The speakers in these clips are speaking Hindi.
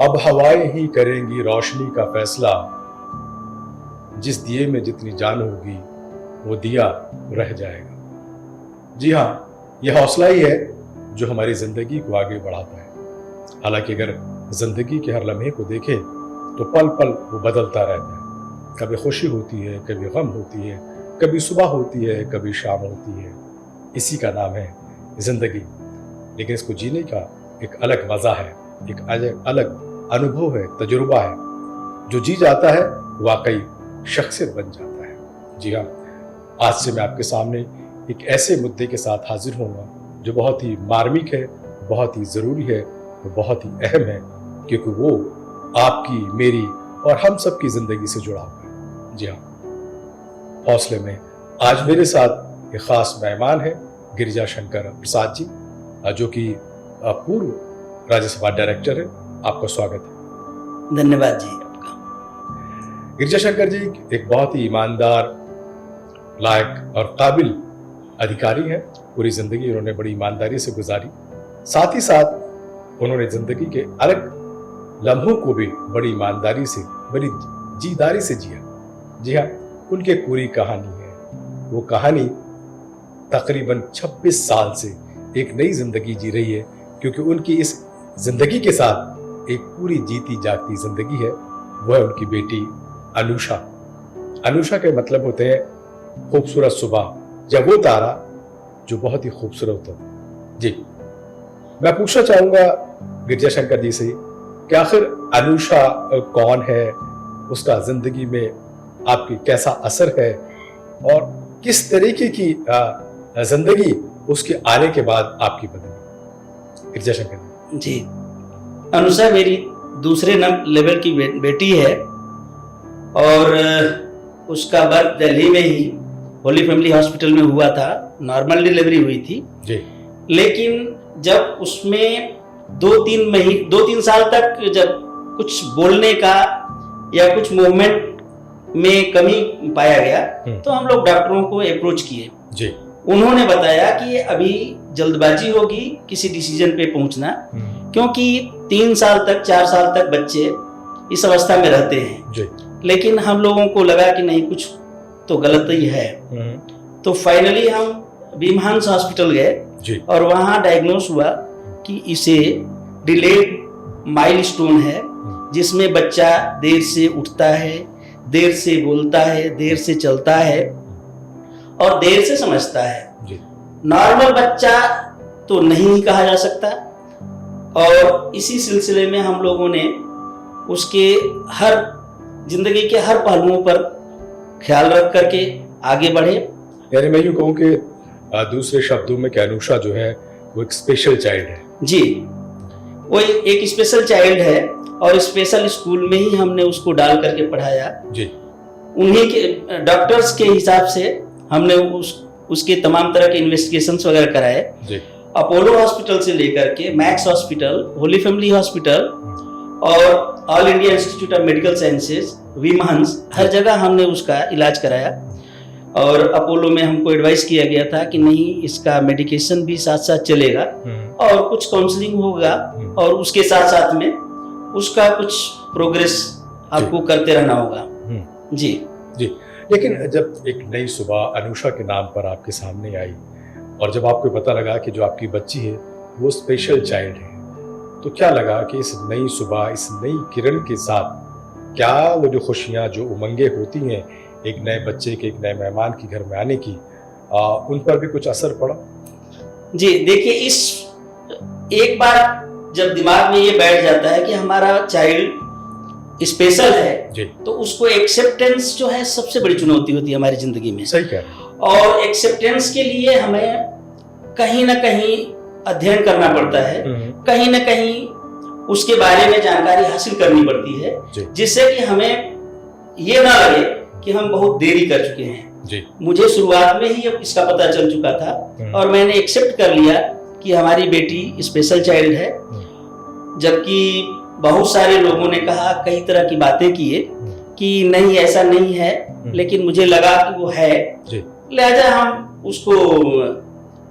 अब हवाएं ही करेंगी रोशनी का फैसला, जिस दिए में जितनी जान होगी वो दिया रह जाएगा। जी हाँ, यह हौसला ही है जो हमारी जिंदगी को आगे बढ़ाता है। हालांकि अगर जिंदगी के हर लम्हे को देखें तो पल पल वो बदलता रहता है। कभी खुशी होती है, कभी गम होती है, कभी सुबह होती है, कभी शाम होती है। इसी का नाम है जिंदगी। लेकिन इसको जीने का एक अलग मजा है, एक अलग अनुभव है, तजुर्बा है। जो जी जाता है वाकई शख्सियत बन जाता है। जी हाँ, आज से मैं आपके सामने एक ऐसे मुद्दे के साथ हाजिर होऊंगा जो बहुत ही मार्मिक है, बहुत ही जरूरी है, बहुत ही अहम है, क्योंकि वो आपकी, मेरी और हम सब की जिंदगी से जुड़ा हुआ है। जी हाँ, हौसले में आज मेरे साथ एक खास मेहमान है गिरिजा शंकर प्रसाद जी, जो कि पूर्व राज्यसभा डायरेक्टर है। आपका स्वागत है। धन्यवाद जी आपका। गिरिजा शंकर जी एक बहुत ही ईमानदार, लायक और काबिल अधिकारी हैं। पूरी जिंदगी उन्होंने बड़ी ईमानदारी से गुजारी। साथ ही साथ उन्होंने जिंदगी के अलग लम्हों को भी बड़ी ईमानदारी से, बड़ी जीदारी से जिया। जी हाँ, उनकी पूरी कहानी है। वो कहानी तकरीबन 26 साल से एक नई जिंदगी जी रही है, क्योंकि उनकी इस जिंदगी के साथ एक पूरी जीती जागती जिंदगी है। वह है उनकी बेटी अनुषा। अनुषा के मतलब होते हैं खूबसूरत सुबह, या वो तारा जो बहुत ही खूबसूरत होता है। जी, मैं पूछना चाहूंगा गिरिजा शंकर जी से कि आखिर अनुषा कौन है, उसका जिंदगी में आपकी कैसा असर है और किस तरीके की जिंदगी उसके आने के बाद आपकी बदली। गिरिजा शंकर जी, अनुषा मेरी दूसरे लेवल की बेटी है और उसका बर्थ दिल्ली में ही होली फैमिली हॉस्पिटल में हुआ था। नॉर्मल डिलीवरी हुई थी जी। लेकिन जब उसमें 2-3 साल तक जब कुछ बोलने का या कुछ मूवमेंट में कमी पाया गया तो हम लोग डॉक्टरों को अप्रोच किए जी। उन्होंने बताया कि अभी जल्दबाजी होगी किसी डिसीजन पे पहुंचना, क्योंकि 3 साल तक 4 साल तक बच्चे इस अवस्था में रहते हैं जी। लेकिन हम लोगों को लगा कि नहीं, कुछ तो गलत ही है। तो फाइनली हम विमहांस हॉस्पिटल गए और वहां डायग्नोस हुआ कि इसे डिलेड माइलस्टोन है, जिसमें बच्चा देर से उठता है, देर से बोलता है, देर से चलता है और देर से समझता है। नॉर्मल बच्चा तो नहीं कहा जा सकता। और इसी सिलसिले में हम लोगों ने उसके हर जिंदगी के हर पहलुओं पर ख्याल रख करके आगे बढ़े। यानी मैं यूं कहूं कि दूसरे शब्दों में कि अनुषा जो है वो एक स्पेशल चाइल्ड है। जी, वो एक स्पेशल चाइल्ड है और स्पेशल स्कूल में ही हमने उसको डाल करके पढ़ाया जी। उन्हीं के डॉक्टर्स के हिसाब से हमने उसके तमाम तरह के इन्वेस्टिगेशंस वगैरह कराए जी। अपोलो हॉस्पिटल से लेकर के Max hospital, Holy Family hospital और All India Institute of Medical Sciences, VIMHANS, हर जगह हमने उसका इलाज कराया। और अपोलो में हमको एडवाइस किया गया था कि नहीं, इसका मेडिकेशन भी साथ साथ चलेगा और कुछ काउंसलिंग होगा और उसके साथ साथ में उसका कुछ प्रोग्रेस आपको करते रहना होगा। जी जी। लेकिन जब एक नई सुबह अनुषा के नाम पर आपके सामने आई और जब आपको पता लगा कि जो आपकी बच्ची है वो स्पेशल चाइल्ड है, तो क्या लगा कि इस नई सुबह, इस नई किरण के साथ क्या वो जो खुशियां, जो उमंगे होती हैं एक नए बच्चे के, एक नए मेहमान के घर में आने की, उन पर भी कुछ असर पड़ा? जी देखिए, इस एक बार जब दिमाग में ये बैठ जाता है कि हमारा चाइल्ड स्पेशल है जी, तो उसको एक्सेप्टेंस जो है सबसे बड़ी चुनौती होती है हमारी जिंदगी में। सही कह रहे हैं। और एक्सेप्टेंस के लिए हमें कहीं ना कहीं अध्ययन करना पड़ता है, कहीं ना कहीं उसके बारे में जानकारी हासिल करनी पड़ती है, जिससे कि हमें ये ना लगे कि हम बहुत देरी कर चुके हैं जी। मुझे शुरुआत में ही इसका पता चल चुका था और मैंने एक्सेप्ट कर लिया कि हमारी बेटी स्पेशल चाइल्ड है। जबकि बहुत सारे लोगों ने कहा, कई तरह की बातें किए कि नहीं ऐसा नहीं है, लेकिन मुझे लगा कि वो है, लिहाजा हम उसको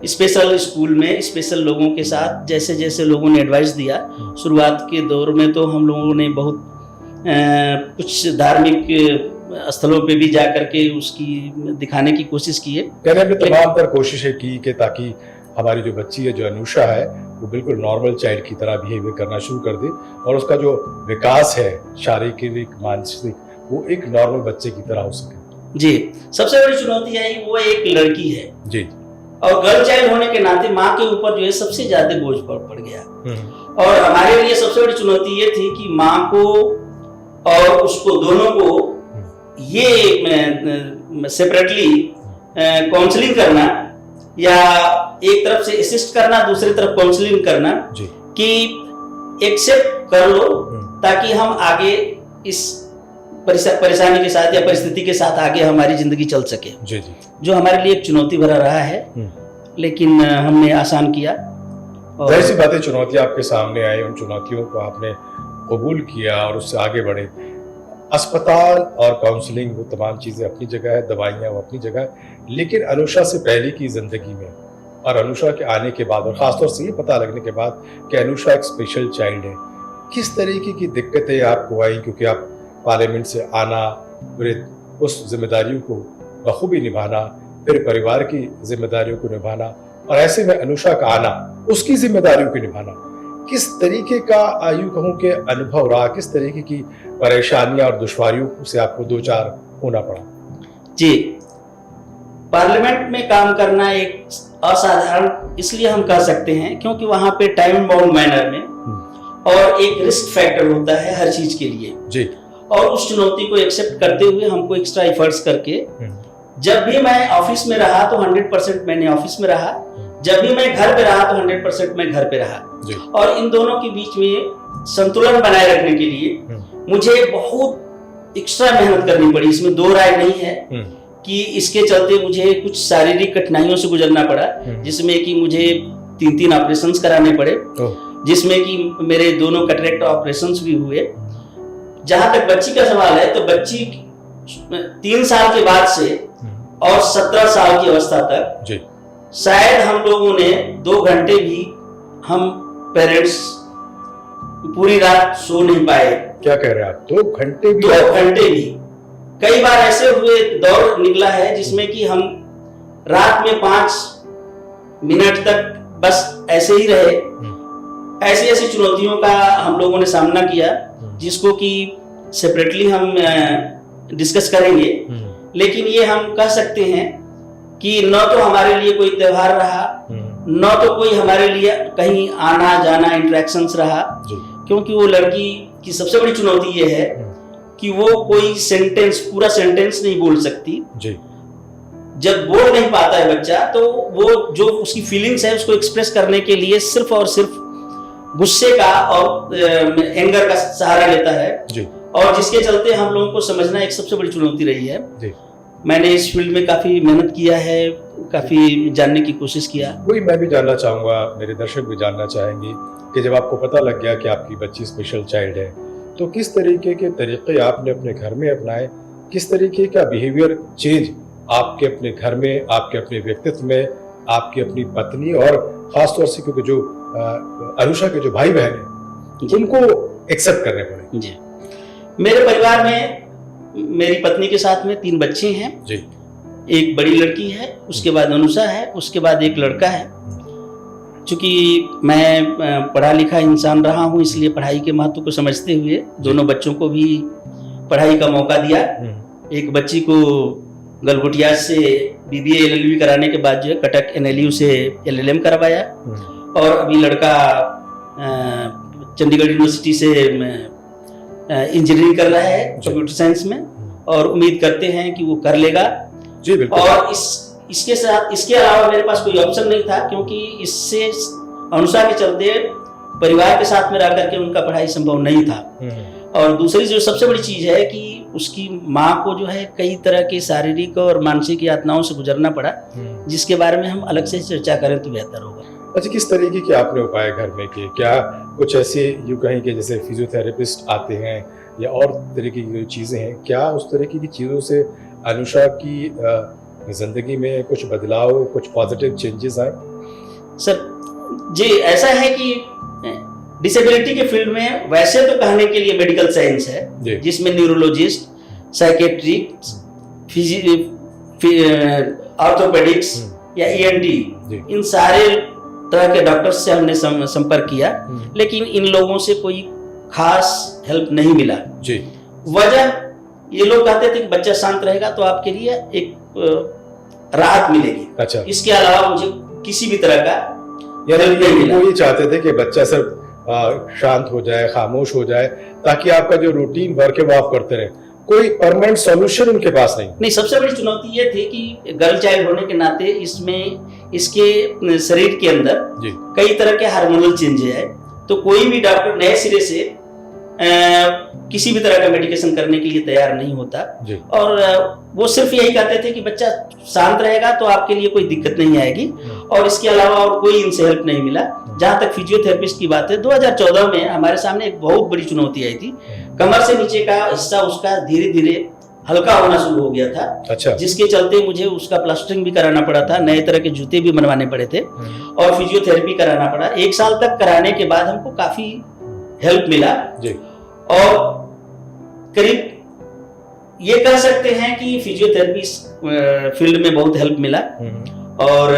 स्पेशल स्कूल में स्पेशल लोगों के साथ जैसे जैसे लोगों ने एडवाइस दिया, शुरुआत के दौर में तो हम लोगों ने बहुत कुछ धार्मिक स्थलों पे भी जा करके उसकी दिखाने की कोशिश की है। कहने में तमाम तर कोशिशें की कि ताकि हमारी जो बच्ची है, जो अनुषा है, वो बिल्कुल नॉर्मल चाइल्ड की तरह बिहेवियर करना शुरू कर दे और उसका जो विकास है शारीरिक मानसिक, वो एक नॉर्मल बच्चे की तरह हो सके। जी, सबसे बड़ी चुनौती है वो एक लड़की है जी, और गर्ल चाइल्ड होने के नाते माँ के ऊपर जो है सबसे ज्यादा बोझ पड़ गया। और हमारे लिए सबसे बड़ी चुनौती ये थी कि माँ को और उसको दोनों को ये सेपरेटली काउंसलिंग करना या एक तरफ से असिस्ट करना, दूसरी तरफ काउंसलिंग करना कि एक्सेप्ट कर लो ताकि हम आगे इस परेशानी के साथ या परिस्थिति के साथ आगे हमारी जिंदगी चल सके। जी, जो हमारे लिए एक चुनौती भरा रहा है, लेकिन हमने आसान किया। और ऐसी बातें, चुनौतियां आपके सामने आई, उन चुनौतियों को आपने कबूल किया और उससे आगे बढ़े। अस्पताल और काउंसलिंग, वो तमाम चीज़ें अपनी जगह है, दवाइयाँ वो अपनी जगह है, लेकिन अनुषा से पहले की ज़िंदगी में और अनुषा के आने के बाद और ख़ासतौर से ये पता लगने के बाद कि अनुषा एक स्पेशल चाइल्ड है, किस तरीके की दिक्कतें आपको आई? क्योंकि आप पार्लियामेंट से आना, फिर उस जिम्मेदारियों को बखूबी निभाना, फिर परिवार की जिम्मेदारियों को निभाना और ऐसे में अनुषा का आना, उसकी जिम्मेदारियों को निभाना, किस तरीके का आयु कहूँ के अनुभव रहा? किस तरीके की परेशानियां और दुश्वारियों से आपको दो चार होना पड़ा? जी, पार्लियामेंट में काम करना एक असाधारण इसलिए हम कह सकते हैं क्योंकि वहां पे टाइम बाउंड मैनर में और एक रिस्क फैक्टर होता है हर चीज के लिए जी, और उस चुनौती को एक्सेप्ट करते हुए हमको एक्स्ट्रा एफर्ट्स करके, जब भी मैं ऑफिस में रहा तो 100% मैंने ऑफिस में रहा, जब भी मैं घर पे रहा तो 100% मैं घर पे रहा। और इन दोनों के बीच में संतुलन बनाए रखने के लिए मुझे बहुत एक्स्ट्रा मेहनत करनी पड़ी, इसमें दो राय नहीं है कि इसके चलते मुझे कुछ शारीरिक कठिनाइयों से गुजरना पड़ा, जिसमें कि मुझे 3 ऑपरेशंस कराने पड़े, जिसमें कि मेरे दोनों कैटरेक्ट ऑपरेशंस भी हुए। जहां तक बच्ची का सवाल है तो बच्ची 3 साल के बाद से और 17 साल की अवस्था तक शायद हम लोगों ने 2 घंटे भी हम पेरेंट्स पूरी रात सो नहीं पाए। क्या कह रहे हैं आप? 2 घंटे भी? 2 घंटे भी। कई बार ऐसे हुए दौर निकला है जिसमें कि हम रात में 5 मिनट तक बस ऐसे ही रहे। ऐसी ऐसी चुनौतियों का हम लोगों ने सामना किया, जिसको कि सेपरेटली हम डिस्कस करेंगे, लेकिन ये हम कह सकते हैं कि न तो हमारे लिए कोई त्योहार रहा, न तो कोई हमारे लिए कहीं आना जाना इंटरेक्शंस रहा, क्योंकि वो लड़की की सबसे बड़ी चुनौती ये है कि वो कोई पूरा सेंटेंस नहीं बोल सकती। जब बोल नहीं पाता है बच्चा तो वो जो उसकी फीलिंग्स है उसको एक्सप्रेस करने के लिए सिर्फ और सिर्फ गुस्से का और एंगर का सहारा लेता है, और जिसके चलते हम लोगों को समझना एक सबसे बड़ी चुनौती रही है। मैंने इस फील्ड में काफी मेहनत किया है, काफी जानने की कोशिश किया। वही मैं भी जानना चाहूंगा, मेरे दर्शक भी जानना चाहेंगे कि जब आपको पता लग गया कि आपकी बच्ची स्पेशल चाइल्ड है, तो किस तरीके के तरीके आपने अपने घर में अपनाए? किस तरीके का बिहेवियर चेंज आपके अपने घर में, आपके अपने व्यक्तित्व में, आपकी अपनी पत्नी और खासतौर से क्योंकि जो अनुषा के जो भाई बहन हैं उनको एक्सेप्ट करने पड़े? जी, मेरे परिवार में मेरी पत्नी के साथ में 3 बच्चे हैं जी। एक बड़ी लड़की है, उसके बाद अनुषा है, उसके बाद एक लड़का है। चूंकि मैं पढ़ा लिखा इंसान रहा हूँ, इसलिए पढ़ाई के महत्व को समझते हुए दोनों बच्चों को भी पढ़ाई का मौका दिया। एक बच्ची को गलगोटिया से BBA LLB कराने के बाद जो है कटक NLU से LLM करवाया, और अभी लड़का चंडीगढ़ यूनिवर्सिटी से इंजीनियरिंग कर रहा है कंप्यूटर साइंस में, और उम्मीद करते हैं कि वो कर लेगा जी। बिल्कुल। और इसके अलावा मेरे पास कोई ऑप्शन नहीं था, क्योंकि इससे अनुसार के चलते परिवार के साथ में रह करके उनका पढ़ाई संभव नहीं था। और दूसरी जो सबसे बड़ी चीज है कि उसकी माँ को जो है कई तरह की शारीरिक और मानसिक यातनाओं से गुजरना पड़ा, जिसके बारे में हम अलग से चर्चा करें तो बेहतर होगा। अच्छा, किस तरीके के आपने उपाय घर में किए? क्या कुछ ऐसे यूँ कहीं के जैसे फिजियोथेरेपिस्ट आते हैं या और तरीके की चीज़ें हैं, क्या उस तरीके की चीज़ों से अनुषा की जिंदगी में कुछ बदलाव, कुछ पॉजिटिव चेंजेस आए? सर जी ऐसा है कि डिसेबिलिटी के फील्ड में वैसे तो कहने के लिए मेडिकल साइंस है जिसमें न्यूरोलॉजिस्ट, साइकेट्रिस्ट, ऑर्थोपेडिक्स या ईएनटी इन सारे तरह के डॉक्टर्स से हमने संपर्क किया, लेकिन इन लोगों से कोई खास हेल्प नहीं मिला। जी वजह ये लोग कहते थे कि बच्चा शांत रहेगा तो आपके लिए एक राहत मिलेगी। अच्छा। इसके अलावा मुझे किसी भी तरह का हेल्प नहीं मिला। वो ये चाहते थे कि बच्चा सिर्फ शांत हो जाए, खामोश हो जाए, ताकि आपका जो रूटीन वर्क है वो आप करते रहे। कोई परमानेंट सॉल्यूशन उनके पास नहीं। सबसे बड़ी चुनौती ये थी कि गर्ल चाइल्ड होने के नाते इसमें इसके शरीर के अंदर कई तरह के हार्मोनल चेंज है, तो कोई भी डॉक्टर नए सिरे से किसी भी तरह का मेडिकेशन करने के लिए तैयार नहीं होता। और वो सिर्फ यही कहते थे कि बच्चा शांत रहेगा तो आपके लिए कोई दिक्कत नहीं आएगी, और इसके अलावा और कोई इनसे हेल्प नहीं मिला। जहां तक फिजियोथेरेपिस्ट की बात है, 2014 में हमारे सामने एक बहुत बड़ी चुनौती आई थी। कमर से नीचे का हिस्सा उसका धीरे धीरे हल्का होना शुरू हो गया था। अच्छा। जिसके चलते मुझे उसका प्लास्टरिंग भी कराना पड़ा था, नए तरह के जूते भी बनवाने पड़े थे और फिजियोथेरेपी कराना पड़ा। 1 साल तक कराने के बाद हमको काफी हेल्प मिला और करीब ये कह सकते हैं कि फिजियोथेरेपी फील्ड में बहुत हेल्प मिला। और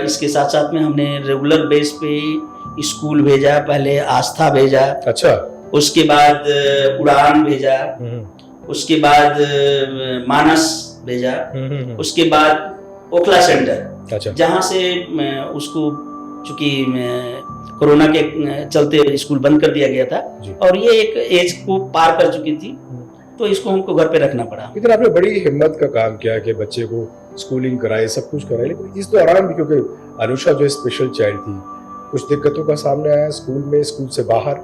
इसके साथ साथ में हमने रेगुलर बेस पे स्कूल भेजा, पहले आस्था भेजा। अच्छा। उसके बाद उड़ान भेजा, उसके बाद मानस भेजा, उसके बाद ओखला सेंटर। अच्छा। जहां से उसको चूंकि कोरोना के चलते स्कूल बंद कर दिया गया था और ये एक एज को पार कर चुकी थी, तो इसको हमको घर पे रखना पड़ा। लेकिन आपने बड़ी हिम्मत का काम किया कि बच्चे को स्कूलिंग कराए, सब कुछ कराए, लेकिन इस दौरान भी क्योंकि अनुषा जो स्पेशल चाइल्ड थी, कुछ दिक्कतों का सामने आया स्कूल में, स्कूल से बाहर।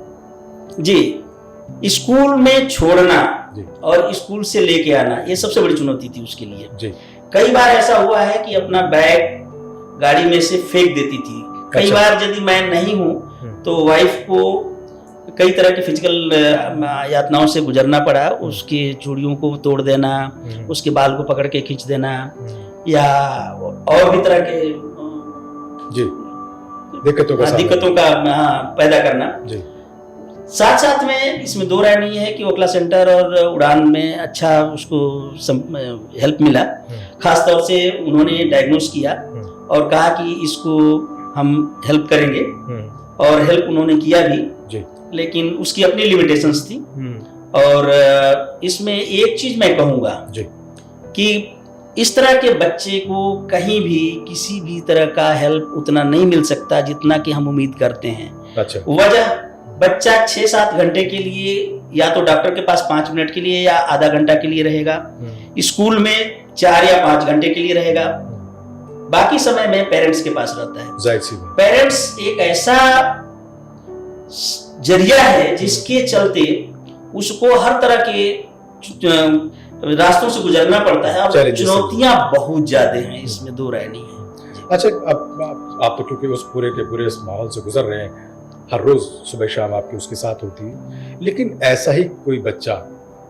जी, स्कूल में छोड़ना और स्कूल से लेके आना ये सबसे बड़ी चुनौती थी उसके लिए। जी। कई बार ऐसा हुआ है कि अपना बैग गाड़ी में से फेंक देती थी। कई बार यदि मैं नहीं हूँ तो वाइफ को कई तरह की फिजिकल यातनाओं से गुजरना पड़ा। उसकी चूड़ियों को तोड़ देना, उसके बाल को पकड़ के खींच देना, या और भी तरह के दिक्कतों का पैदा करना। जी। साथ साथ में इसमें दो राय नहीं है कि ओखला सेंटर और उड़ान में अच्छा उसको हेल्प मिला। खासतौर से उन्होंने डायग्नोस किया और कहा कि इसको हम हेल्प करेंगे, और हेल्प उन्होंने किया भी जी। लेकिन उसकी अपनी लिमिटेशंस थी। और इसमें एक चीज मैं कहूंगा कि इस तरह के बच्चे को कहीं भी किसी भी तरह का हेल्प उतना नहीं मिल सकता जितना कि हम उम्मीद करते हैं। अच्छा। वजह, बच्चा 6-7 घंटे के लिए या तो डॉक्टर के पास 5 मिनट के लिए या आधा घंटा के लिए रहेगा, स्कूल में 4 या 5 घंटे के लिए रहेगा, बाकी समय में पेरेंट्स के पास रहता है। पेरेंट्स एक ऐसा जरिया है जिसके चलते उसको हर तरह के रास्तों से गुजरना पड़ता है और चुनौतियां बहुत ज्यादा हैं, इसमें दो राय नहीं है। अच्छा, अब आप तो क्योंकि उस पूरे के पूरे माहौल से गुजर रहे हैं, हर रोज सुबह शाम आपकी उसके साथ होती है, लेकिन ऐसा ही कोई बच्चा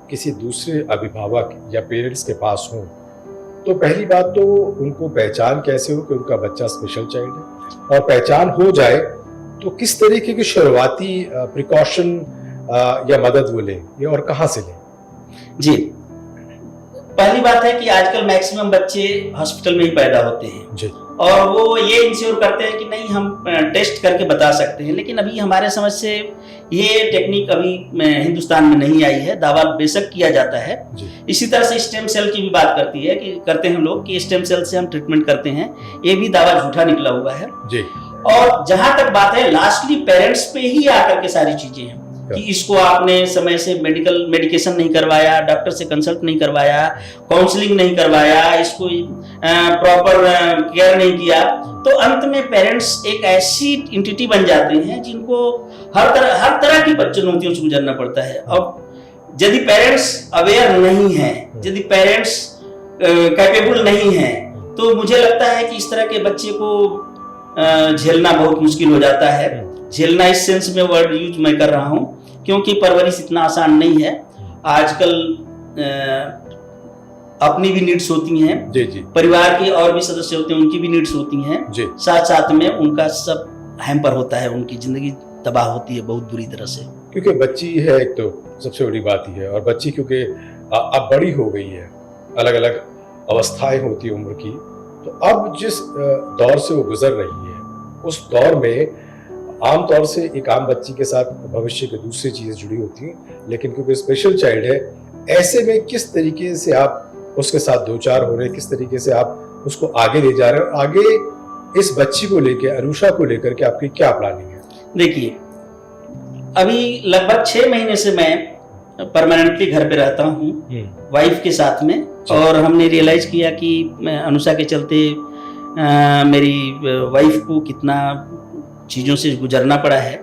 किसी दूसरे अभिभावक या पेरेंट्स के पास हो तो पहली बात तो उनको पहचान कैसे हो कि उनका बच्चा स्पेशल चाइल्ड है, और पहचान हो जाए तो किस तरीके की शुरुआती प्रिकॉशन या मदद वो लें, ये और कहाँ से लें? जी, पहली बात है कि आजकल मैक्सिमम बच्चे हॉस्पिटल में ही पैदा होते हैं जी। और वो ये इंश्योर करते हैं कि नहीं हम टेस्ट करके बता सकते हैं, लेकिन अभी हमारे समझ से ये टेक्निक अभी हिंदुस्तान में नहीं आई है। दावा बेशक किया जाता है। इसी तरह से स्टेम सेल की भी बात करते हैं लोग कि स्टेम सेल से हम ट्रीटमेंट करते हैं, ये भी दावा झूठा निकला हुआ है जी। और जहां तक बात है लास्टली पेरेंट्स पे ही आकर के सारी चीजें हैं कि इसको आपने समय से मेडिकेशन नहीं करवाया, डॉक्टर से कंसल्ट नहीं करवाया, काउंसलिंग नहीं करवाया, इसको प्रॉपर केयर नहीं किया, तो अंत में पेरेंट्स एक ऐसी एंटिटी बन जाते हैं जिनको हर तरह की चुनौतियों से गुजरना पड़ता है। अब यदि पेरेंट्स अवेयर नहीं है, यदि पेरेंट्स कैपेबल नहीं है, तो मुझे लगता है कि इस तरह के बच्चे को झेलना बहुत मुश्किल हो जाता है। झेलना इस सेंस में वर्ड यूज मैं कर रहा हूं क्योंकि परवरिश इतना आसान नहीं है। आजकल अपनी भी नीड्स होती हैं, जी जी, परिवार के और भी सदस्य होते हैं उनकी भी नीड्स होती हैं जी, साथ साथ में उनका सब हैम्पर होता है, उनकी जिंदगी तबाह होती है बहुत बुरी तरह से। क्योंकि बच्ची है एक तो सबसे बड़ी बात ही है, और बच्ची क्योंकि अब बड़ी हो गई है, अलग अलग अवस्थाएं होती है उम्र की, तो अब जिस दौर से वो गुजर रही है उस दौर में आमतौर से एक आम बच्ची के साथ भविष्य की दूसरी चीजें जुड़ी होती हैं, लेकिन क्योंकि स्पेशल चाइल्ड है, ऐसे में किस तरीके से आप उसके साथ दो चार हो रहे हैं, किस तरीके से आप उसको आगे ले जा रहे हैं, और आगे इस बच्ची को लेकर, अनुषा को लेकर के आपकी क्या प्लानिंग है? देखिए, अभी लगभग 6 महीने से मैं परमानेंटली घर पे रहता हूँ वाइफ के साथ में, और हमने रियलाइज किया कि अनुषा के चलते मेरी वाइफ को कितना चीज़ों से गुजरना पड़ा है।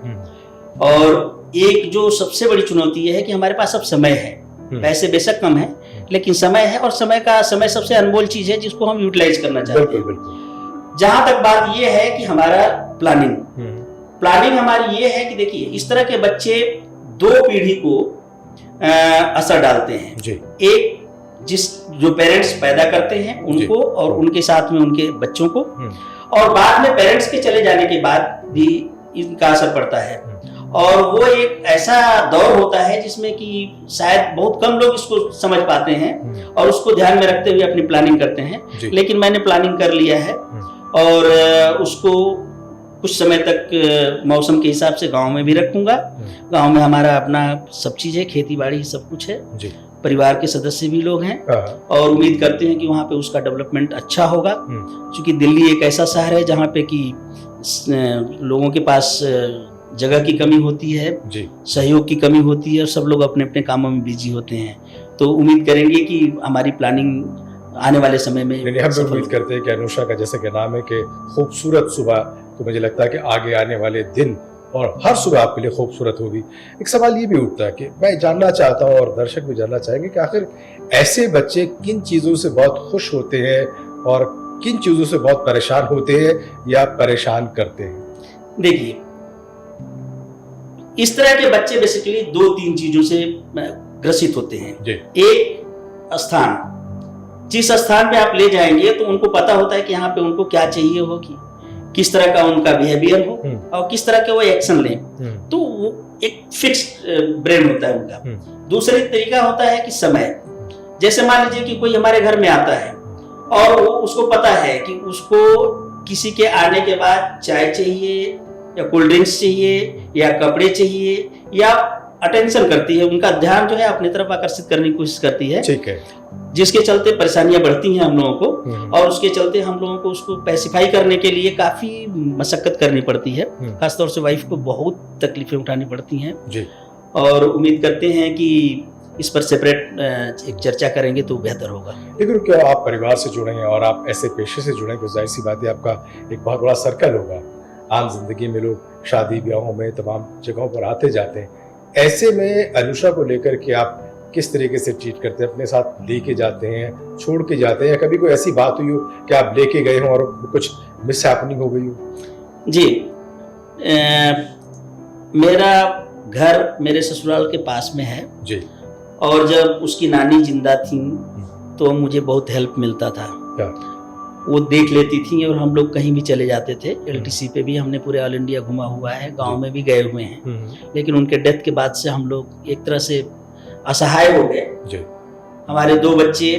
और एक जो सबसे बड़ी चुनौती है कि हमारे पास अब समय है, पैसे बेशक कम है लेकिन समय है, और समय सबसे अनमोल चीज है जिसको हम यूटिलाइज करना चाहते हैं। जहां तक बात ये है कि हमारा प्लानिंग हमारी ये है कि देखिए, इस तरह के बच्चे 2 पीढ़ी को असर डालते हैं जी। एक जो पेरेंट्स पैदा करते हैं उनको, और उनके साथ में उनके बच्चों को, और बाद में पेरेंट्स के चले जाने के बाद भी इनका असर पड़ता है। और वो एक ऐसा दौर होता है जिसमें कि शायद बहुत कम लोग इसको समझ पाते हैं और उसको ध्यान में रखते हुए अपनी प्लानिंग करते हैं, लेकिन मैंने प्लानिंग कर लिया है और उसको कुछ समय तक मौसम के हिसाब से गांव में भी रखूंगा। गांव में हमारा अपना सब चीज है, खेती बाड़ी सब कुछ है, परिवार के सदस्य भी लोग हैं, और उम्मीद करते हैं कि वहाँ पे उसका डेवलपमेंट अच्छा होगा। क्योंकि दिल्ली एक ऐसा शहर है जहाँ पे कि लोगों के पास जगह की कमी होती है, सहयोग की कमी होती है, और सब लोग अपने अपने कामों में बिजी होते हैं। तो उम्मीद करेंगे कि हमारी प्लानिंग आने वाले समय में हम उम्मीद करते हैं कि अनुषा का जैसे कि नाम है कि खूबसूरत सुबह, तो मुझे लगता है कि आगे आने वाले दिन और हर सुबह आपके लिए खूबसूरत होगी। एक सवाल ये भी उठता है कि मैं जानना चाहता हूँ और दर्शक भी जानना चाहेंगे कि आखिर ऐसे बच्चे किन चीज़ों से बहुत खुश होते हैं और किन चीज़ों से बहुत परेशान होते हैं या परेशान करते हैं? देखिए, इस तरह के बच्चे बेसिकली 2-3 चीजों से ग्रसित होते हैं। एक स्थान, जिस स्थान पे आप ले जाएंगे तो उनको पता होता है कि यहाँ पे उनको क्या चाहिए होगी, किस तरह का उनका बिहेवियर हो और किस तरह के वो एक्शन लें, तो वो एक फिक्स्ड ब्रेन होता है उनका। दूसरी तरीका होता है कि समय, जैसे मान लीजिए कि कोई हमारे घर में आता है और वो उसको पता है कि उसको किसी के आने के बाद चाय चाहिए या कोल्ड ड्रिंक्स चाहिए या कपड़े चाहिए, या अटेंशन करती है, उनका ध्यान जो है अपनी तरफ आकर्षित करने की कोशिश करती है। ठीक है। जिसके चलते परेशानियां बढ़ती हैं हम लोगों को, और उसके चलते हम लोगों को उसको पैसिफाई करने के लिए काफी मशक्कत करनी पड़ती है। खासतौर से वाइफ को बहुत तकलीफें उठानी पड़ती हैं जी। और उम्मीद करते हैं कि इस पर सेपरेट एक चर्चा करेंगे तो बेहतर होगा। लेकिन क्या आप परिवार से जुड़े हैं और आप ऐसे पेशे से जुड़े हैं, जाहिर सी बात है आपका एक बहुत बड़ा सर्कल होगा। आम जिंदगी में लोग शादी ब्याहों में तमाम जगहों पर आते जाते हैं, ऐसे में अनुषा को लेकर के आप किस तरीके से ट्रीट करते हैं? अपने साथ लेके जाते हैं, छोड़ के जाते हैं, या कभी कोई ऐसी बात हुई हो कि आप लेके गए हो और कुछ मिस हैपनिंग हो गई हो? जी, मेरा घर मेरे ससुराल के पास में है जी, और जब उसकी नानी जिंदा थी तो मुझे बहुत हेल्प मिलता था। वो देख लेती थी और हम लोग कहीं भी चले जाते थे। LTC पे भी हमने पूरे ऑल इंडिया घुमा हुआ है, गांव में भी गए हुए हैं। लेकिन उनके डेथ के बाद से हम लोग एक तरह से असहाय हो गए। हमारे 2 बच्चे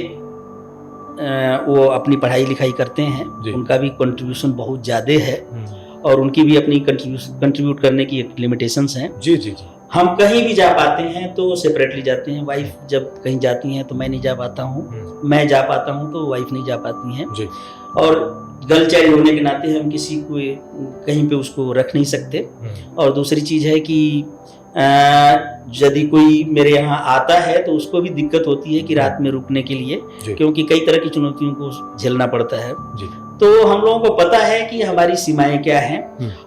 वो अपनी पढ़ाई लिखाई करते हैं, उनका भी कंट्रीब्यूशन बहुत ज़्यादा है और उनकी भी अपनी कंट्रीब्यूट करने की एक लिमिटेशंस हैं। जी जी जी। हम कहीं भी जा पाते हैं तो सेपरेटली जाते हैं। वाइफ जब कहीं जाती हैं तो मैं नहीं जा पाता हूँ, मैं जा पाता हूँ तो वाइफ नहीं जा पाती हैं जी। और गर्ल चाइल्ड होने के नाते हम किसी को कहीं पे उसको रख नहीं सकते। और दूसरी चीज़ है कि यदि कोई मेरे यहाँ आता है तो उसको भी दिक्कत होती है कि रात में रुकने के लिए, क्योंकि कई तरह की चुनौतियों को झेलना पड़ता है जी। तो हम लोगों को पता है कि हमारी सीमाएं क्या हैं,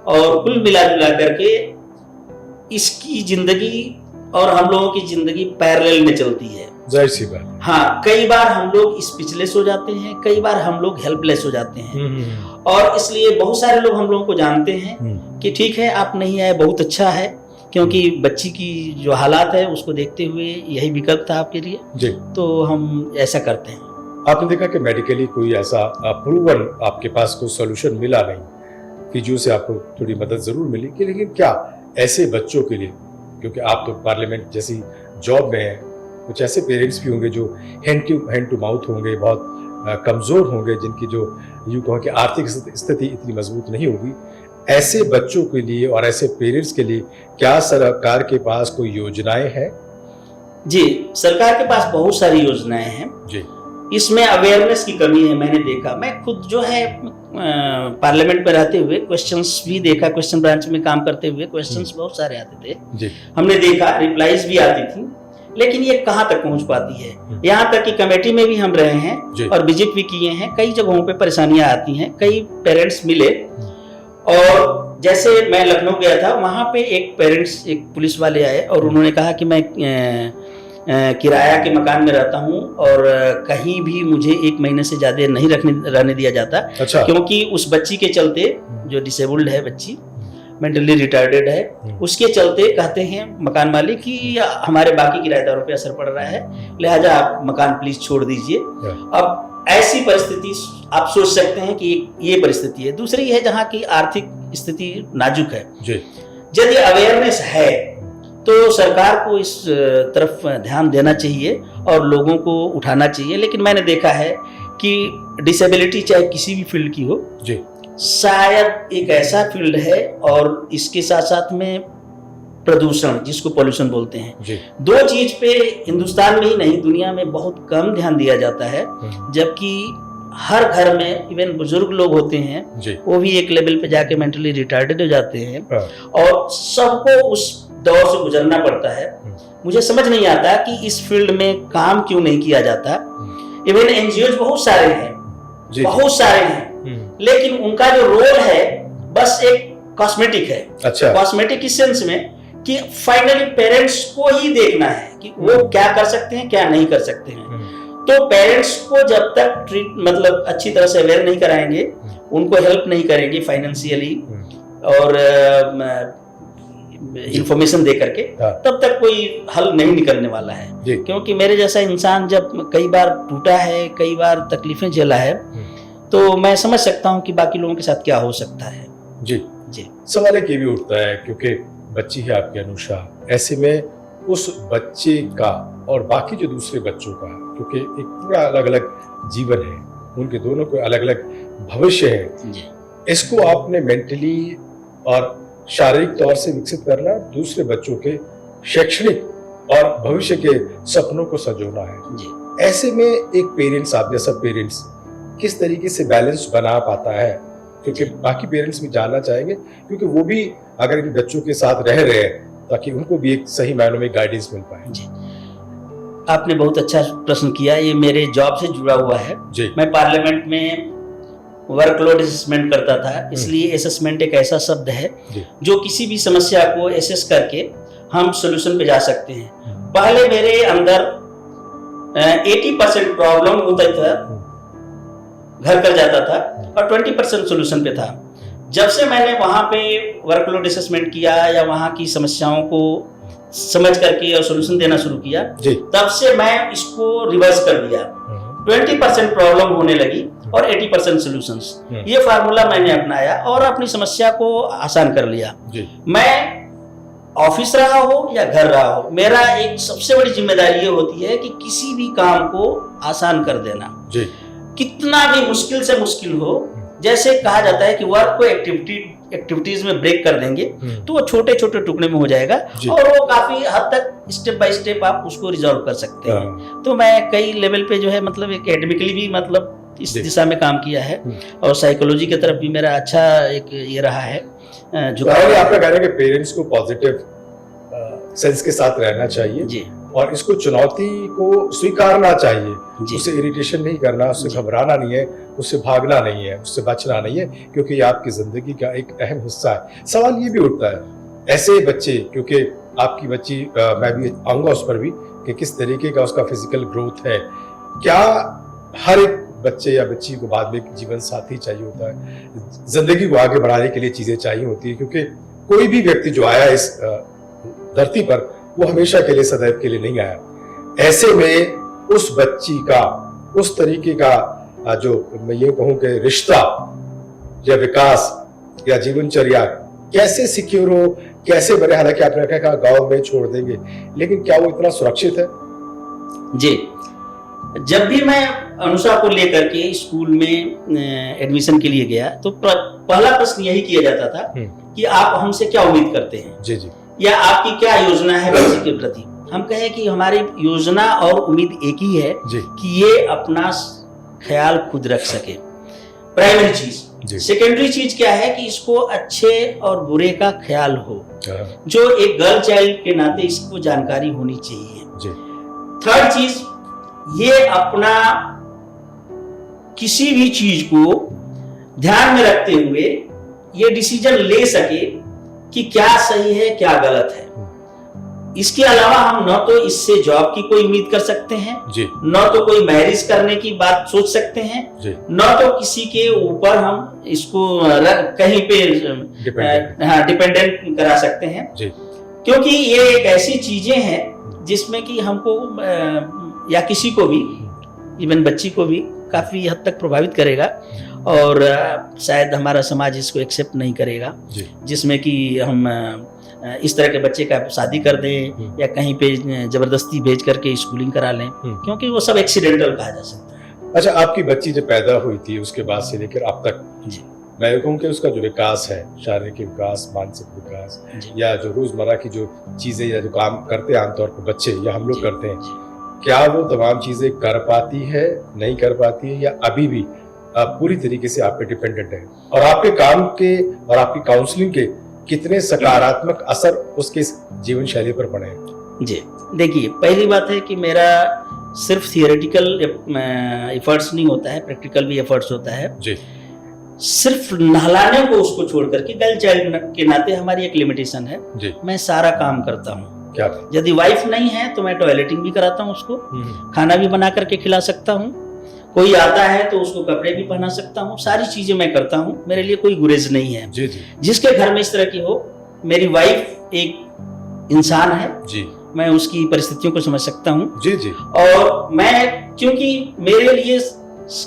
और कुल मिला जुला करके इसकी जिंदगी और हम लोगों की जिंदगी पैरेलल में चलती है। जाहिर सी बात। हाँ, कई बार हम लोग स्पीचलेस हो जाते हैं, कई बार हम लोग हेल्पलेस हो जाते हैं, और इसलिए बहुत सारे लोग हम लोगों को जानते हैं कि ठीक है आप नहीं आए, बहुत अच्छा है, क्योंकि बच्ची की जो हालात है उसको देखते हुए यही विकल्प था आपके लिए जी। तो हम ऐसा करते हैं। आपने देखा कि मेडिकली कोई ऐसा प्रूवन आपके पास कोई सॉल्यूशन मिला नहीं, फिजियो से आपको थोड़ी मदद जरूर मिली कि, लेकिन क्या ऐसे बच्चों के लिए, क्योंकि आप तो पार्लियामेंट जैसी जॉब में हैं, कुछ ऐसे पेरेंट्स भी होंगे जो हैंड टू माउथ होंगे, बहुत कमजोर होंगे, जिनकी जो यूँ कहो कि आर्थिक स्थिति इतनी मजबूत नहीं होगी, ऐसे बच्चों के लिए और ऐसे पेरेंट्स के लिए क्या सरकार के पास कोई योजनाएं हैं? जी, सरकार के पास बहुत सारी योजनाएं हैं जी। इसमें अवेयरनेस की कमी है, मैंने देखा। मैं खुद जो है पार्लियामेंट में रहते हुए क्वेश्चंस भी देखा, क्वेश्चन ब्रांच में काम करते हुए क्वेश्चंस बहुत सारे आते थे जी। हमने देखा, रिप्लाईज भी आती थी, लेकिन ये कहाँ तक पहुंच पाती है। यहाँ तक कि कमेटी में भी हम रहे हैं और विजिट भी किए हैं, कई जगहों पे परेशानियां आती हैं, कई पेरेंट्स मिले। और जैसे मैं लखनऊ गया था, वहाँ पे एक पेरेंट्स, एक पुलिस वाले आए और उन्होंने कहा कि मैं किराया के मकान में रहता हूँ और कहीं भी मुझे 1 महीने से ज्यादा नहीं रहने दिया जाता। अच्छा। क्योंकि उस बच्ची के चलते, जो डिसेबल्ड है बच्ची, मेंटली रिटार्डेड है, उसके चलते कहते हैं मकान मालिक कि हमारे बाकी किराएदारों पे असर पड़ रहा है, लिहाजा आप मकान प्लीज छोड़ दीजिए। अब ऐसी परिस्थिति आप सोच सकते हैं कि ये परिस्थिति है। दूसरी है जहाँ की आर्थिक स्थिति नाजुक है। यदि अवेयरनेस है तो सरकार को इस तरफ ध्यान देना चाहिए और लोगों को उठाना चाहिए। लेकिन मैंने देखा है कि डिसेबिलिटी चाहे किसी भी फील्ड की हो, शायद एक ऐसा फील्ड है, और इसके साथ साथ में प्रदूषण, जिसको पॉल्यूशन बोलते हैं, 2 चीज पे हिंदुस्तान में ही नहीं दुनिया में बहुत कम ध्यान दिया जाता है। जबकि हर घर में इवन बुजुर्ग लोग होते हैं, वो भी एक लेवल पे जाके मेंटली रिटार्डेड हो जाते हैं और सबको उस दौर से गुजरना पड़ता है। मुझे समझ नहीं आता कि इस फील्ड में काम क्यों नहीं किया जाता। इवन एनजीओ बहुत सारे हैं, बहुत सारे हैं, लेकिन उनका जो रोल है बस एक कॉस्मेटिक है। अच्छा। कॉस्मेटिक इस सेंस में कि फाइनली पेरेंट्स को ही देखना है कि वो क्या कर सकते हैं, क्या नहीं कर सकते हैं। तो पेरेंट्स को जब तक मतलब अच्छी तरह से अवेयर नहीं कराएंगे, उनको हेल्प नहीं करेंगे फाइनेंशियली और इंफॉर्मेशन दे करके, तब तक कोई हल नहीं निकलने वाला है। क्योंकि मेरे जैसा इंसान जब कई बार टूटा है, कई बार तकलीफें झेला है, तो मैं समझ सकता हूँ कि बाकी लोगों के साथ क्या हो सकता है। जी जी। सवाल एक ये भी उठता है, क्योंकि बच्ची है आपकी अनुषा, ऐसे में उस बच्चे का और बाकी जो दूसरे बच्चों का, क्योंकि एक पूरा अलग अलग जीवन है, उनके दोनों को अलग अलग भविष्य है, इसको आपने मेंटली और शारीरिक तौर से विकसित करना, दूसरे बच्चों के शैक्षणिक और भविष्य के सपनों को संजोना है। ऐसे में एक पेरेंट्स, आप जैसा पेरेंट्स, किस तरीके से बैलेंस बना पाता है? क्योंकि बाकी पेरेंट्स भी जानना चाहेंगे, क्योंकि वो भी अगर इन बच्चों के साथ रह रहे हैं, ताकि उनको भी एक सही मायनों में गाइडेंस मिल पाए। जी, आपने बहुत अच्छा प्रश्न किया। ये मेरे जॉब से जुड़ा हुआ है। मैं पार्लियामेंट में वर्कलोड असेसमेंट करता था, इसलिए असेसमेंट एक ऐसा शब्द है जो किसी भी समस्या को असेस करके हम सॉल्यूशन पे जा सकते हैं। पहले मेरे अंदर 80% प्रॉब्लम होता था, घर कर जाता था, और 20% सॉल्यूशन पे था। जब से मैंने वहां पे वर्कलोड असेसमेंट किया या वहां की समस्याओं को समझ करके और सॉल्यूशन देना शुरू किया, तब से मैं इसको रिवर्स कर दिया। 20% प्रॉब्लम होने लगी और 80% सॉल्यूशंस। ये फार्मूला मैंने अपनाया और अपनी समस्या को आसान कर लिया। मैं ऑफिस रहा हो या घर रहा हो, मेरा एक सबसे बड़ी जिम्मेदारी ये होती है कि किसी भी काम को आसान कर देना, कितना भी मुश्किल से मुश्किल हो। जैसे कहा जाता है कि वर्क को एक्टिविटीज में ब्रेक कर देंगे तो वो छोटे छोटे टुकड़े में हो जाएगा और वो काफी हद तक स्टेप बाय स्टेप आप उसको रिजॉल्व कर सकते हैं। तो मैं कई लेवल पे जो है मतलब एकेडमिकली भी मतलब इस दिशा में काम किया है और साइकोलॉजी की तरफ भी मेरा अच्छा एक ये रहा है। जो आपका कहना है कि पेरेंट्स को पॉजिटिव सेंस के साथ रहना चाहिए जी, और इसको चुनौती को स्वीकारना चाहिए, उससे इरिटेशन नहीं करना, उससे घबराना नहीं है, उससे भागना नहीं है, उससे बचना नहीं है, क्योंकि ये आपकी जिंदगी का एक अहम हिस्सा है। सवाल ये भी उठता है, ऐसे बच्चे, क्योंकि आपकी बच्ची, मैं भी आऊंगा उस पर भी, कि किस तरीके का उसका फिजिकल ग्रोथ है, क्या हर एक बच्चे या बच्ची को बाद में जीवन साथी चाहिए होता है, जिंदगी को आगे बढ़ाने के लिए चीजें चाहिए होती है, क्योंकि कोई भी व्यक्ति जो आया इस धरती पर वो हमेशा के लिए, सदैव के लिए नहीं आया। ऐसे में उस बच्ची का उस तरीके का जो मैं ये कहूँ कि रिश्ता या विकास या जीवनचर्या कैसे सिक्योर हो, कैसे बने? हालांकि आपने कहा गांव में छोड़ देंगे, लेकिन क्या वो इतना सुरक्षित है? जी, जब भी मैं अनुषा को लेकर के स्कूल में एडमिशन के लिए गया तो पहला प्रश्न यही किया जाता था कि आप हमसे क्या उम्मीद करते हैं, जी जी, या आपकी क्या योजना है बच्चे के प्रति। हम कहें कि हमारी योजना और उम्मीद एक ही है कि ये अपना ख्याल खुद रख सके, प्राइमरी चीज। सेकेंडरी चीज क्या है कि इसको अच्छे और बुरे का ख्याल हो, जो एक गर्ल चाइल्ड के नाते इसको जानकारी होनी चाहिए। थर्ड चीज, ये अपना किसी भी चीज को ध्यान में रखते हुए ये डिसीजन ले सके कि क्या सही है क्या गलत है। इसके अलावा हम न तो इससे जॉब की कोई उम्मीद कर सकते हैं, न तो कोई मैरिज करने की बात सोच सकते हैं, न तो किसी के ऊपर हम इसको कहीं पे डिपेंडेंट करा सकते हैं, क्योंकि ये एक ऐसी चीजें हैं जिसमें कि हमको या किसी को भी, इवन बच्ची को भी काफी हद तक प्रभावित करेगा और शायद हमारा समाज इसको एक्सेप्ट नहीं करेगा, जिसमें कि हम इस तरह के बच्चे का शादी कर दें या कहीं पे जबरदस्ती भेज करके स्कूलिंग करा लें, क्योंकि वो सब एक्सीडेंटल कहा जा सकता है। अच्छा, आपकी बच्ची जब पैदा हुई थी उसके बाद से लेकर अब तक मैं कहूँ कि उसका जो विकास है, शारीरिक विकास, मानसिक विकास, या जो रोजमर्रा की जो चीजें या जो काम करते हैं आमतौर पर बच्चे या हम लोग करते हैं, क्या वो तमाम चीजें कर पाती है, नहीं कर पाती है, या अभी भी पूरी तरीके से आप पे डिपेंडेंट है? और आपके काम के और आपकी काउंसलिंग के कितने सकारात्मक असर उसके जीवन शैली पर पड़े हैं? जी, देखिए, पहली बात है कि मेरा सिर्फ थियोरेटिकल एफर्ट्स नहीं होता है, प्रैक्टिकल भी एफर्ट्स होता है जी। सिर्फ नहलाने को उसको छोड़ करके गर्ल चाइल्ड के नाते हमारी एक लिमिटेशन है जी। मैं सारा काम करता हूँ। क्या? यदि वाइफ नहीं है तो मैं टॉयलेटिंग भी कराता हूँ उसको, खाना भी बना करके खिला सकता हूँ, कोई आता है तो उसको कपड़े भी पहना सकता हूँ, सारी चीजें मैं करता हूँ। मेरे लिए कोई गुरेज नहीं है जी जी। जिसके घर में इस तरह की हो। मेरी वाइफ एक इंसान है जी, मैं उसकी परिस्थितियों को समझ सकता हूँ जी जी। और मैं, क्योंकि मेरे लिए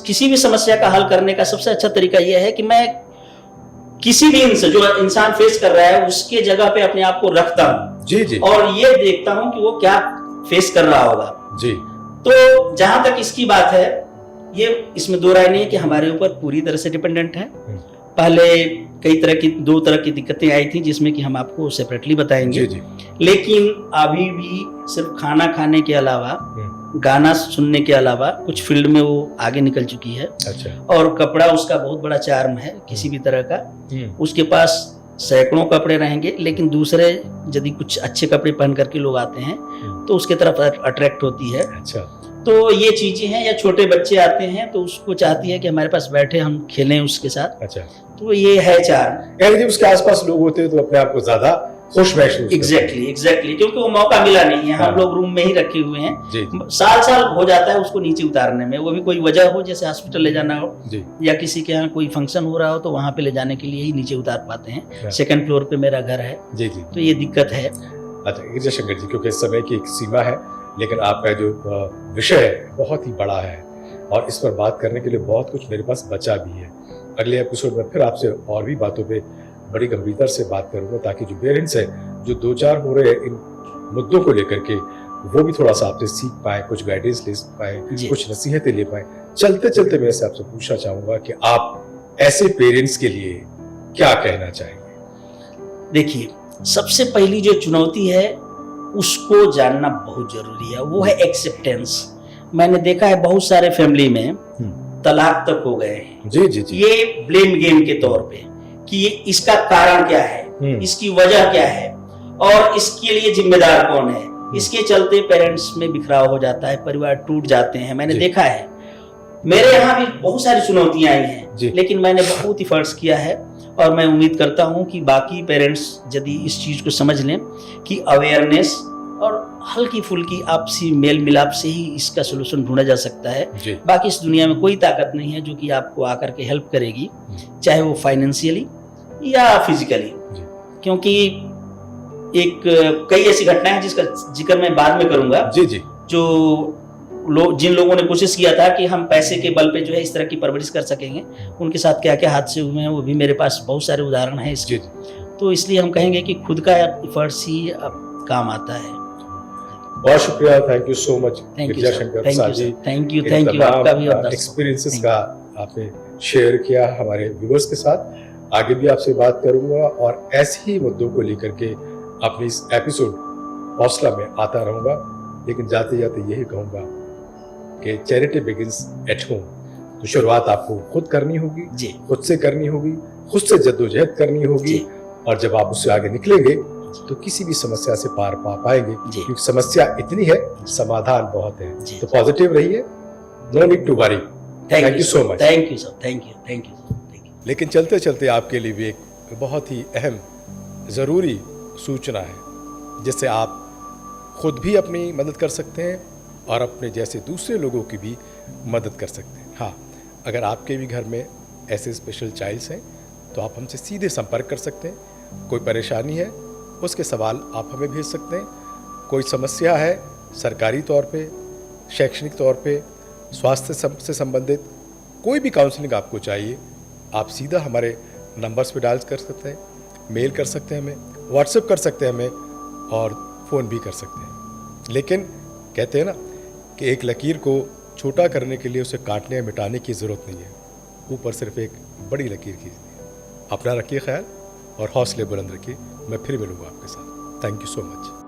किसी भी समस्या का हल करने का सबसे अच्छा तरीका यह है कि मैं किसी भी जो इंसान फेस कर रहा है उसके जगह पे अपने आप को रखता हूँ जी जी, और ये देखता हूँ कि वो क्या फेस कर रहा होगा जी। तो जहां तक इसकी बात है, ये इसमें दो राय नहीं है कि हमारे ऊपर पूरी तरह से डिपेंडेंट है। पहले दो तरह की दिक्कतें आई थी जिसमें कि हम आपको सेपरेटली बताएंगे जी। लेकिन अभी भी सिर्फ खाना खाने के अलावा, गाना सुनने के अलावा कुछ फील्ड में वो आगे निकल चुकी है। अच्छा। और कपड़ा उसका बहुत बड़ा चार्म है किसी भी तरह का। उसके पास सैकड़ों कपड़े रहेंगे, लेकिन दूसरे यदि कुछ अच्छे कपड़े पहन करके लोग आते हैं तो उसके तरफ अट्रैक्ट होती है। अच्छा। तो ये चीजें हैं, या छोटे बच्चे आते हैं तो उसको चाहती है कि हमारे पास बैठे हम खेलें उसके साथ। अच्छा। तो ये है चार्म। यानी जब उसके आसपास लोग होते हैं तो अपने आप को ज्यादा खुश महसूस। एग्जैक्टली, क्योंकि वो मौका मिला नहीं है। हम लोग रूम में ही रखे हुए हैं, साल हो जाता है उसको नीचे उतारने में। वो भी कोई वजह हो, जैसे हॉस्पिटल ले जाना हो या किसी के यहाँ कोई फंक्शन हो रहा हो तो वहां पे ले जाने के लिए ही नीचे उतार पाते हैं। सेकंड फ्लोर पे मेरा घर है जी जी, तो ये दिक्कत है। अच्छा गिरिजा शंकर जी, क्योंकि इस समय की एक सीमा है, लेकिन आपका जो विषय है बहुत ही बड़ा है और इस पर बात करने के लिए बहुत कुछ मेरे पास बचा भी है। अगले एपिसोड में फिर आपसे और भी बातों पे बड़ी गंभीरता से बात करूंगा, ताकि जो पेरेंट्स हैं जो दो चार हो रहे हैं इन मुद्दों को लेकर के, वो भी थोड़ा सा आपसे सीख पाए, कुछ गाइडेंस ले पाए, कुछ नसीहतें ले पाए। चलते चलते मैं से आपसे पूछना चाहूंगा कि आप ऐसे पेरेंट्स के लिए क्या कहना चाहेंगे? देखिए, सबसे पहली जो चुनौती है उसको जानना बहुत जरूरी है, वो है एक्सेप्टेंस। मैंने देखा है बहुत सारे फैमिली में तलाक तक हो गए हैं जी जी जी। ये ब्लेम गेम के तौर पे कि इसका कारण क्या है, इसकी वजह क्या है और इसके लिए जिम्मेदार कौन है। इसके चलते पेरेंट्स में बिखराव हो जाता है, परिवार टूट जाते हैं। मैंने देखा है, मेरे यहाँ भी बहुत सारी चुनौतियां आई हैं, लेकिन मैंने बहुत एफर्ट्स किया है और मैं उम्मीद करता हूं कि बाकी पेरेंट्स यदि इस चीज को समझ लें कि अवेयरनेस और हल्की फुल्की आपसी मेल मिलाप से ही इसका सलूशन ढूंढा जा सकता है। बाकी इस दुनिया में कोई ताकत नहीं है जो कि आपको आकर के हेल्प करेगी, चाहे वो फाइनेंशियली या फिजिकली। क्योंकि कई ऐसी घटनाएं हैं जिसका जिक्र मैं बाद में करूंगा जी जी, जो जिन लोगों ने कोशिश किया था कि हम पैसे के बल पे जो है इस तरह की परवरिश कर सकेंगे, उनके साथ क्या क्या हादसे हुए हैं वो भी मेरे पास बहुत सारे उदाहरण हैं इसके। तो इसलिए हम कहेंगे कि खुद का एफर्ट्स ही अब काम आता है। बहुत शुक्रिया, thank you so much thank you Girija sir, Shankar thank Prasad you ji. Sir, thank you आपका भी और एक्सपीरियंसेस का आपने शेयर किया हमारे व्यूअर्स के साथ। आगे भी आपसे बात करूंगा और ऐसे ही मुद्दों को लेकर के अपने इस एपिसोड हौसला में आता रहूंगा। लेकिन जाते जाते यही कहूंगा कि चैरिटी बिगिंस एट होम। तो शुरुआत आपको खुद करनी होगी जी, खुद से करनी होगी, खुद से जद्दोजहद करनी होगी जी। और जब आप उससे आगे निकलेंगे तो किसी भी समस्या से पार पा पाएंगे, जी। क्योंकि समस्या इतनी है, समाधान बहुत है। जी। तो पॉजिटिव रहिए, no need to worry. Thank you so much. Thank you sir, thank you, thank you sir, thank you. लेकिन चलते चलते आपके लिए भी एक बहुत ही अहम ज़रूरी सूचना है, जिससे आप खुद भी अपनी मदद कर सकते हैं और अपने जैसे दूसरे लोगों की भी मदद कर सकते हैं। हाँ, अगर आपके भी घर में ऐसे स्पेशल चाइल्ड्स हैं तो आप हमसे सीधे संपर्क कर सकते हैं। कोई परेशानी है, उसके सवाल आप हमें भेज सकते हैं। कोई समस्या है सरकारी तौर पे, शैक्षणिक तौर पे, स्वास्थ्य से संबंधित कोई भी काउंसलिंग आपको चाहिए, आप सीधा हमारे नंबर्स पे डायल कर सकते हैं, मेल कर सकते हैं हमें, व्हाट्सएप कर सकते हैं हमें और फ़ोन भी कर सकते हैं। लेकिन कहते हैं ना कि एक लकीर को छोटा करने के लिए उसे काटने या मिटाने की ज़रूरत नहीं है, ऊपर सिर्फ एक बड़ी लकीर खींचनी है। अपना रखिए ख्याल और हौसले बुलंद रखिए। मैं फिर मिलूँगा आपके साथ। Thank you so much.